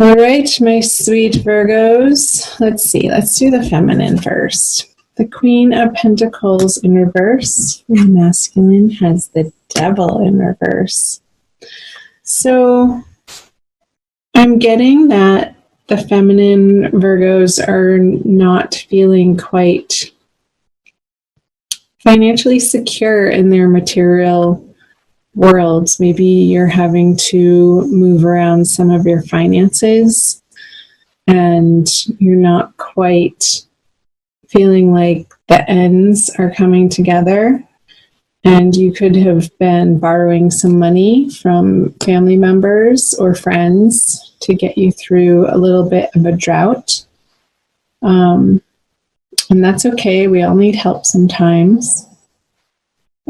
All right, my sweet Virgos. Let's see. Let's do the feminine first. The Queen of Pentacles in reverse. And the masculine has the Devil in reverse. So I'm getting that the feminine Virgos are not feeling quite financially secure in their material worlds. Maybe you're having to move around some of your finances and you're not quite feeling like the ends are coming together, and you could have been borrowing some money from family members or friends to get you through a little bit of a drought. And that's okay. We all need help sometimes.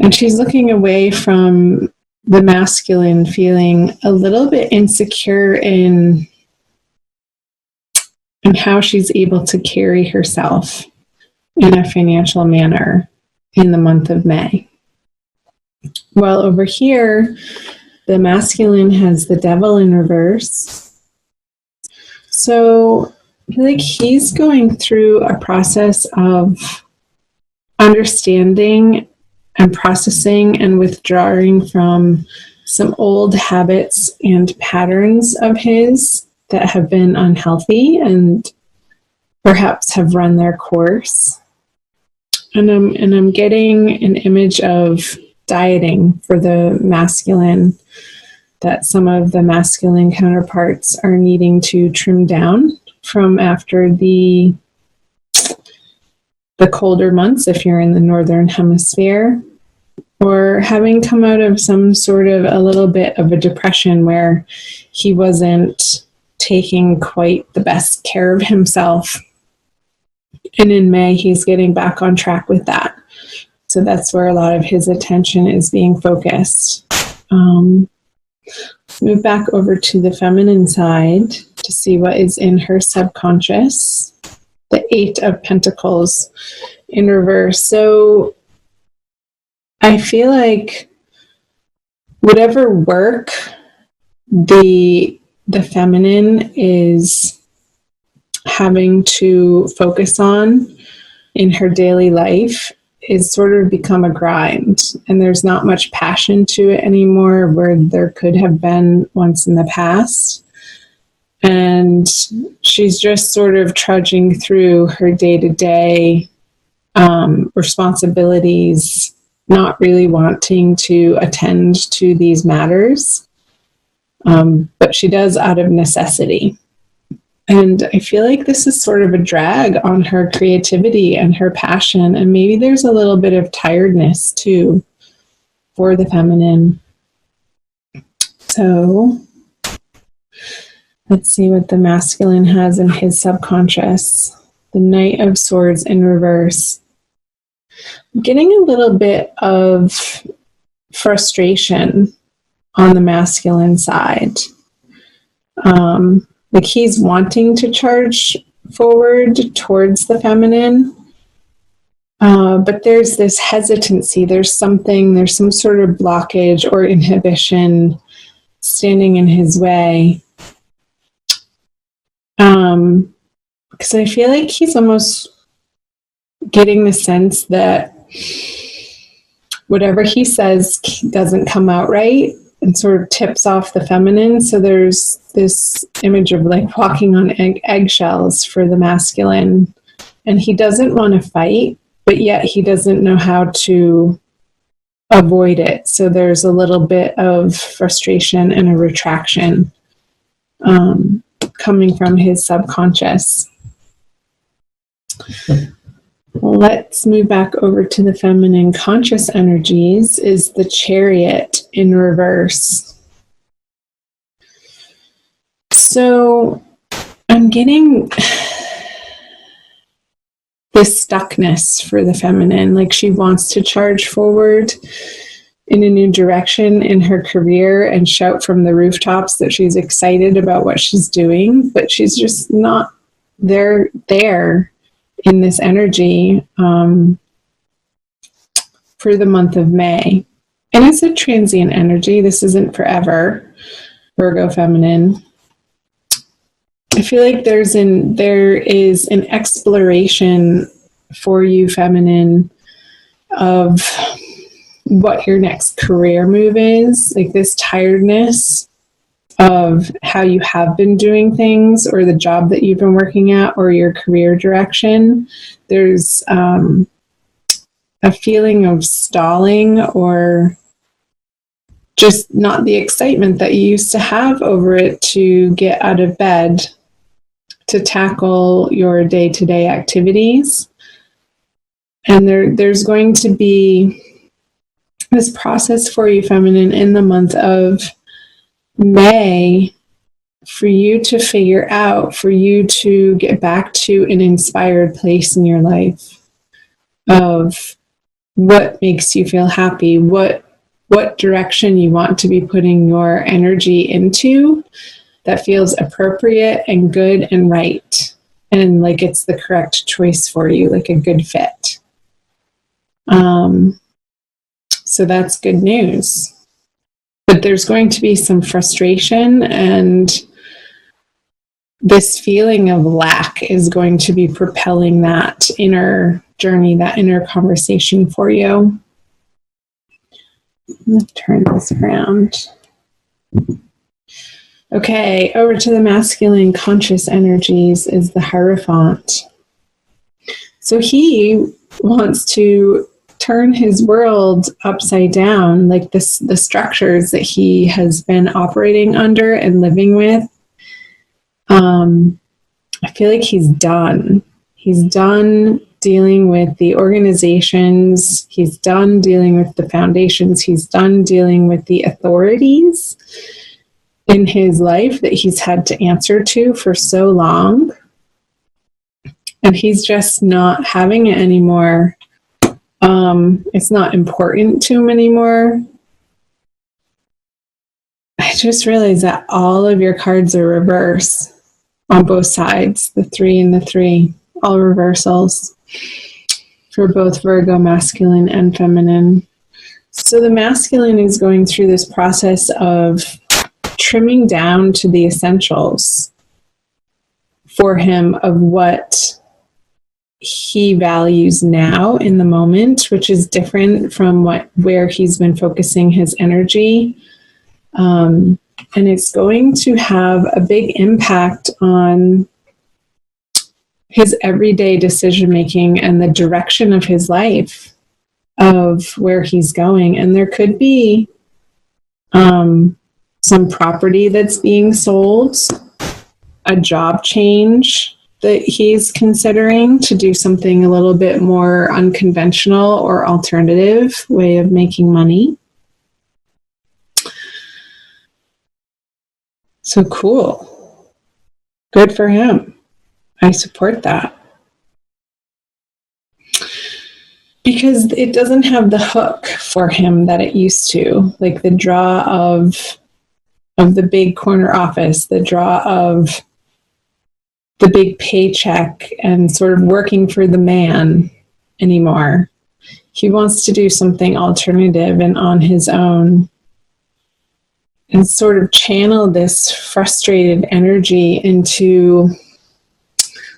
And she's looking away from the masculine, feeling a little bit insecure in how she's able to carry herself in a financial manner in the month of May. Well, over here, the masculine has the Devil in reverse. So I feel like he's going through a process of understanding and processing and withdrawing from some old habits and patterns of his that have been unhealthy and perhaps have run their course. And I'm getting an image of dieting for the masculine, that some of the masculine counterparts are needing to trim down from after the colder months if you're in the northern hemisphere, or having come out of some sort of a little bit of a depression where he wasn't taking quite the best care of himself. And in May, he's getting back on track with that. So that's where a lot of his attention is being focused. Move back over to the feminine side to see what is in her subconscious. The Eight of Pentacles in reverse. So I feel like whatever work the feminine is having to focus on in her daily life is sort of become a grind, and there's not much passion to it anymore where there could have been once in the past. And she's just sort of trudging through her day-to-day responsibilities, not really wanting to attend to these matters, but she does out of necessity. And I feel like this is sort of a drag on her creativity and her passion, and maybe there's a little bit of tiredness too for the feminine. So let's see what the masculine has in his subconscious. The Knight of Swords in reverse. I'm getting a little bit of frustration on the masculine side. Like he's wanting to charge forward towards the feminine, but there's this hesitancy. There's some sort of blockage or inhibition standing in his way. Because I feel like he's almost getting the sense that whatever he says doesn't come out right and sort of tips off the feminine. So there's this image of like walking on eggshells for the masculine, and he doesn't want to fight, but yet he doesn't know how to avoid it. So there's a little bit of frustration and a retraction coming from his subconscious. Let's move back over to the feminine conscious energies. Is the Chariot in reverse. So I'm getting this stuckness for the feminine, like she wants to charge forward in a new direction in her career and shout from the rooftops that she's excited about what she's doing, but she's just not there in this energy for the month of May. And it's a transient energy. This isn't forever, Virgo feminine. I feel like there is an exploration for you, feminine, of what your next career move is, like this tiredness of how you have been doing things, or the job that you've been working at, or your career direction. There's a feeling of stalling, or just not the excitement that you used to have over it to get out of bed to tackle your day-to-day activities. And there's going to be this process for you, feminine, in the month of May, for you to figure out, for you to get back to an inspired place in your life of what makes you feel happy, what direction you want to be putting your energy into that feels appropriate and good and right, and like it's the correct choice for you, like a good fit. So that's good news. But there's going to be some frustration, and this feeling of lack is going to be propelling that inner journey, that inner conversation for you. Let's turn this around. Okay, over to the masculine conscious energies is the Hierophant. So he wants to turn his world upside down, like the structures that he has been operating under and living with. I feel like he's done. He's done dealing with the organizations. He's done dealing with the foundations. He's done dealing with the authorities in his life that he's had to answer to for so long. And he's just not having it anymore. It's not important to him anymore. I just realized that all of your cards are reverse on both sides, the 3 and the 3, all reversals for both Virgo masculine and feminine. So the masculine is going through this process of trimming down to the essentials for him of what he values now in the moment, which is different from where he's been focusing his energy. And it's going to have a big impact on his everyday decision making and the direction of his life, of where he's going. And there could be some property that's being sold, a job change that he's considering to do something a little bit more unconventional or alternative way of making money. So cool. Good for him. I support that. Because it doesn't have the hook for him that it used to, like the draw of the big corner office, the draw of the big paycheck and sort of working for the man anymore. He wants to do something alternative and on his own, and sort of channel this frustrated energy into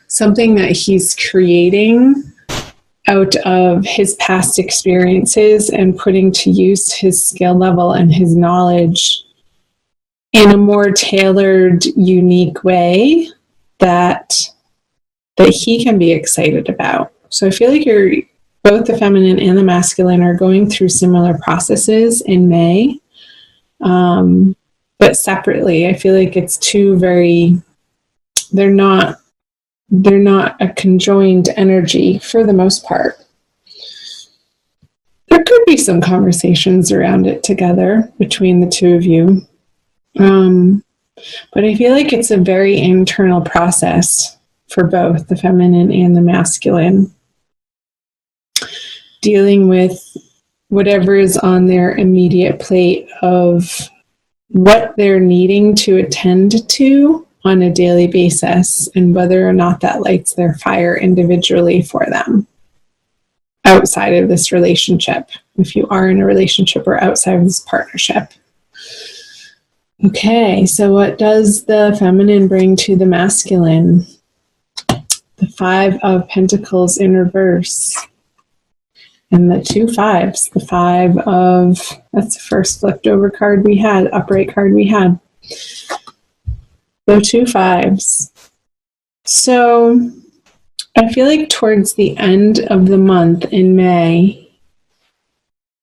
something that he's creating out of his past experiences and putting to use his skill level and his knowledge in a more tailored, unique way that he can be excited about. So I feel like both the feminine and the masculine are going through similar processes in May, but separately. I feel like it's they're not a conjoined energy for the most part. There could be some conversations around it together between the two of you. But I feel like it's a very internal process for both the feminine and the masculine, dealing with whatever is on their immediate plate of what they're needing to attend to on a daily basis, and whether or not that lights their fire individually for them outside of this relationship, if you are in a relationship, or outside of this partnership. Okay, so what does the feminine bring to the masculine? The Five of Pentacles in reverse. And the two fives. The Five of, that's the first flipped over card we had, upright card we had. The two fives. So I feel like towards the end of the month in May,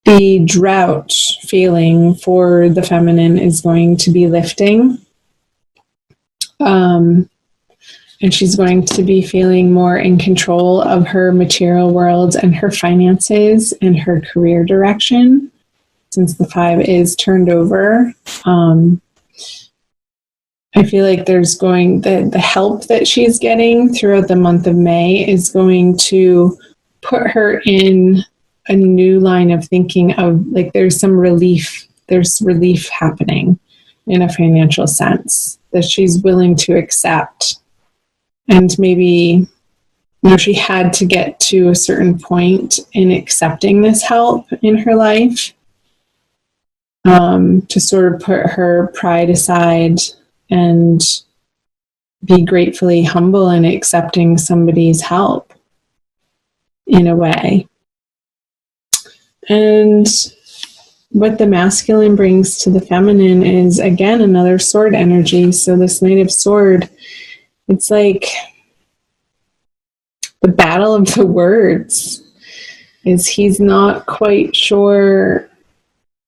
the drought feeling for the feminine is going to be lifting. And she's going to be feeling more in control of her material world and her finances and her career direction, since the five is turned over. I feel like there's the help that she's getting throughout the month of May is going to put her in a new line of thinking of, like, there's relief happening in a financial sense that she's willing to accept. And maybe, she had to get to a certain point in accepting this help in her life, to sort of put her pride aside and be gratefully humble in accepting somebody's help in a way. And what the masculine brings to the feminine is, again, another sword energy. So this Knight of Sword, it's like the battle of the words. Is he's not quite sure,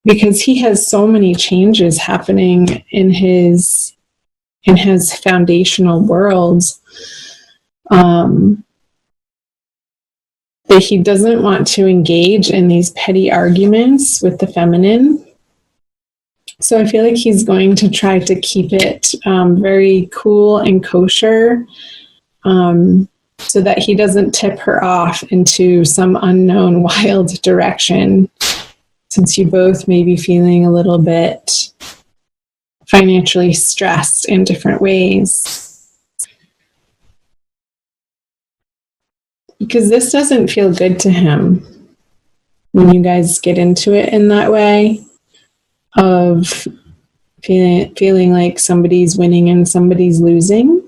because he has so many changes happening in his foundational worlds, that he doesn't want to engage in these petty arguments with the feminine. So I feel like he's going to try to keep it very cool and kosher, so that he doesn't tip her off into some unknown wild direction, since you both may be feeling a little bit financially stressed in different ways. Because this doesn't feel good to him when you guys get into it in that way of feeling like somebody's winning and somebody's losing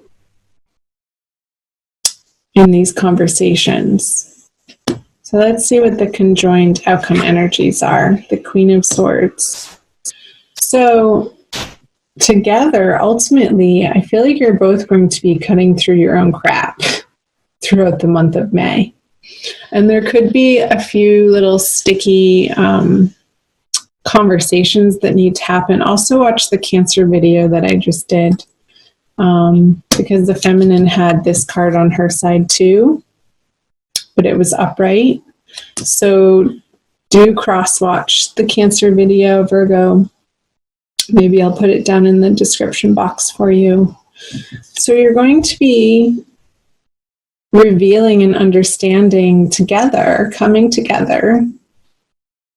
in these conversations. So let's see what the conjoined outcome energies are. The Queen of Swords. So together, ultimately, I feel like you're both going to be cutting through your own crap throughout the month of May. And there could be a few little sticky conversations that need to happen. Also watch the Cancer video that I just did, because the feminine had this card on her side too, but it was upright. So do cross-watch the Cancer video, Virgo. Maybe I'll put it down in the description box for you. So you're going to be revealing and understanding together, coming together,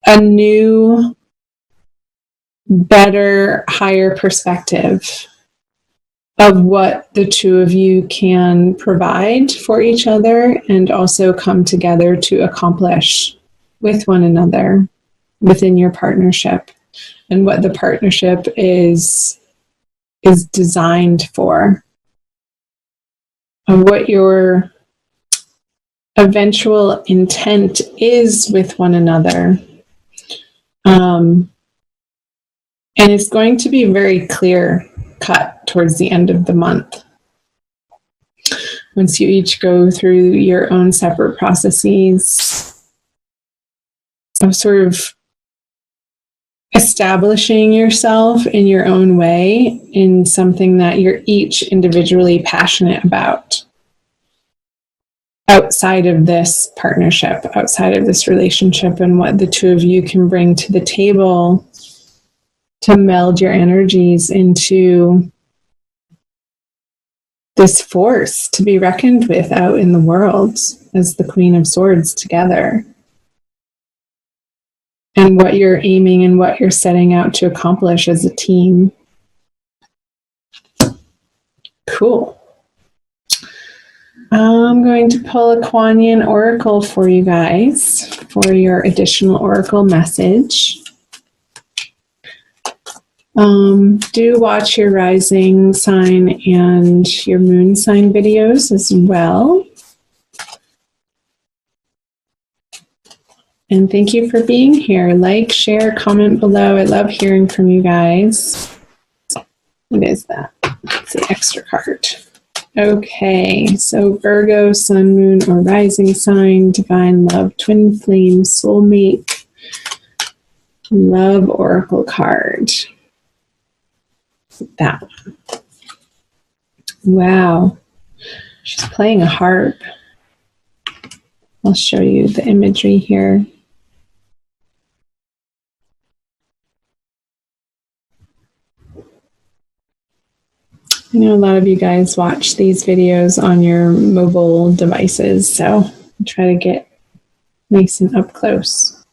a new, better, higher perspective of what the two of you can provide for each other and also come together to accomplish with one another within your partnership, and what the partnership is designed for, and what your eventual intent is with one another. And it's going to be very clear cut towards the end of the month, once you each go through your own separate processes of sort of establishing yourself in your own way in something that you're each individually passionate about, outside of this partnership, outside of this relationship, and what the two of you can bring to the table to meld your energies into this force to be reckoned with out in the world as the Queen of Swords together. And what you're aiming and what you're setting out to accomplish as a team. Cool. I'm going to pull a Kuan Yin Oracle for you guys for your additional Oracle message. Do watch your rising sign and your moon sign videos as well. And thank you for being here. Like, share, comment below. I love hearing from you guys. What is that? It's an extra card. Okay, so Virgo, sun, moon, or rising sign, divine love, twin flame, soulmate, love oracle card. That one. Wow. She's playing a harp. I'll show you the imagery here. I know a lot of you guys watch these videos on your mobile devices, so I'll try to get nice and up close.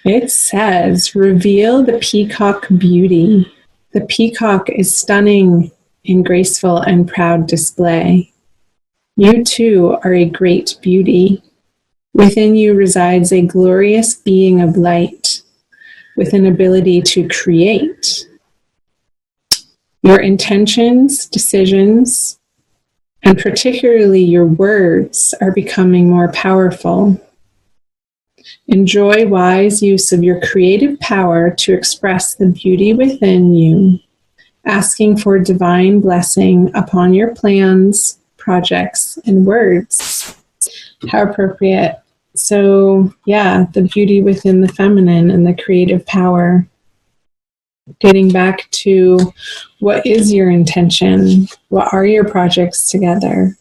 It says, reveal the peacock beauty. The peacock is stunning in graceful and proud display. You too are a great beauty. Within you resides a glorious being of light with an ability to create. Your intentions, decisions, and particularly your words are becoming more powerful. Enjoy wise use of your creative power to express the beauty within you, asking for divine blessing upon your plans, projects, and words. How appropriate. So, yeah, the beauty within the feminine and the creative power. Getting back to what is your intention? What are your projects together?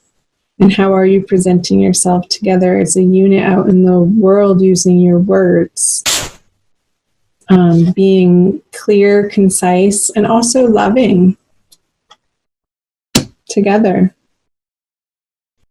And how are you presenting yourself together as a unit out in the world using your words? Being clear, concise, and also loving together.